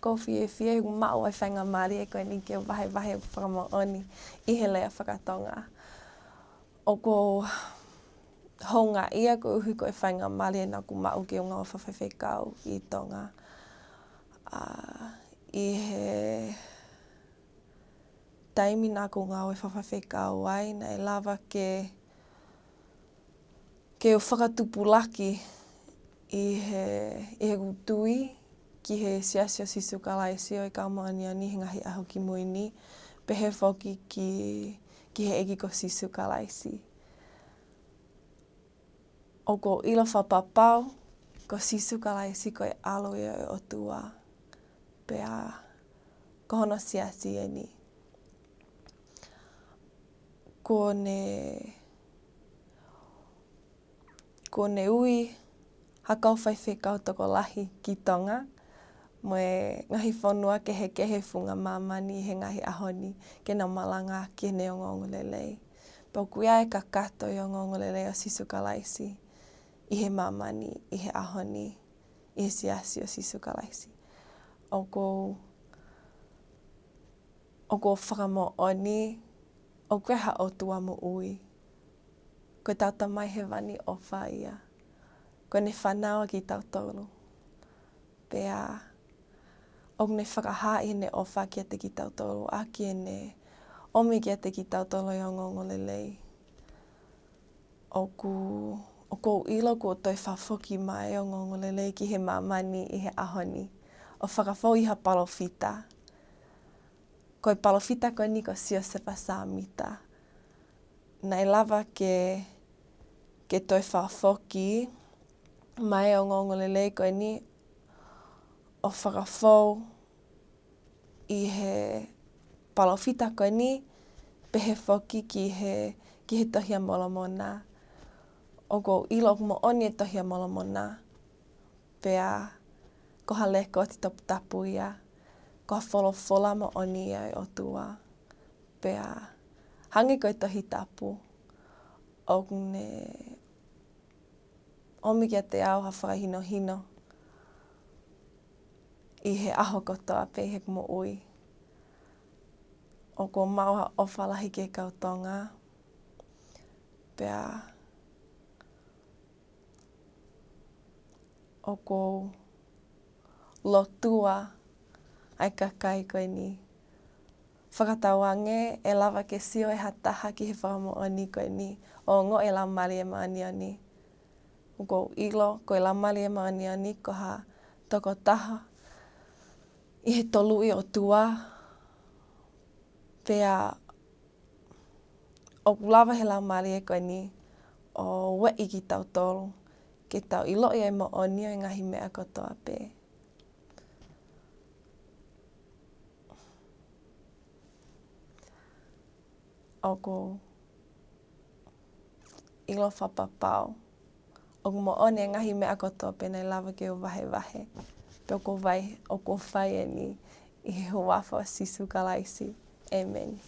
ko fie mao ai whainga Māori e koe ni ke wahe o whakamaoni I he lea whakatonga. O ko honga ia ko uhi koe whainga Māori e nā ku mao ke o ngā whawhaiwhekau I Tonga. I he taimi nā ko ngā whawhaiwhekau ai, nei lava ke o whakatupulaki I he kutui ki he siasio sisu kalaisi o I Kaumaoniani he ngahi aho ki Moini, pehe whoki ki he eki ko sisu kalaisi. O ko ilo whapapau, ko sisu kalaisi koe alo I o tua, pea ko hono siasi e ni. Ko ne ui hakau whaiwhekau toko lahi ki Tonga, mo e ngahi whanua kehe whunga mamani he ngahi aho ni, ke nā malanga ki ne o ngongolelei. Pau kuia e kakato I o ngongolelei o sisu kalaisi, I he mamani, I he aho ni, I he siasi o sisu kalaisi. O ko whakamooni, o koe ha o tua mo ui. Koe tauta mai he wani ofa ia. Koe ne whanawa ki tautoro. Pea, o ne whakaha I ne ofa kia te ki tautoro, a ki ne omi kia te ki tautoro I o ngongolelei. O ko ilo ko toi whawhoki mai o ngongolelei ki he mamani I he aho ni. O whakawhau I ha palofita. Koe palofita koe ni ko sio sepa samita. Nei lava ke toi whawhoki mai o ngongolelei koe ni o whakawhau I he palofita koe ni pehe whoki ki he tohia molomona. O ko ilo mo oni e tohia molomona. Pea koha leko ti tapu ia. Koha wholofola mo oni ia o tua. Pea hangi koe tohi tapu. O ne omi kia te ao ha whakahinohino I he aho kotoa pe he mo ui. O ko mau ofa lahi ke kau Tonga. Pea o ko lotua ai kakai koe ni. Whakatawange e lava ke sio e hataha ki he whakamooni koe ni. O ngo e laumari e maaniani. O ko ilo ko e laumari e maaniani ko ha toko taha I he tolu I o tua. Pea o lava he laumari e koe ni o wei ki tautoro. Ke tau ilo I mo oni o ngahi mea kotoa pe. O ko ilo whapapau. O mo oni e ngahi mea kotoa pe nei lava ke o wahe. Pe o ko whai e ni I he huafa sisu kalaisi. Amen.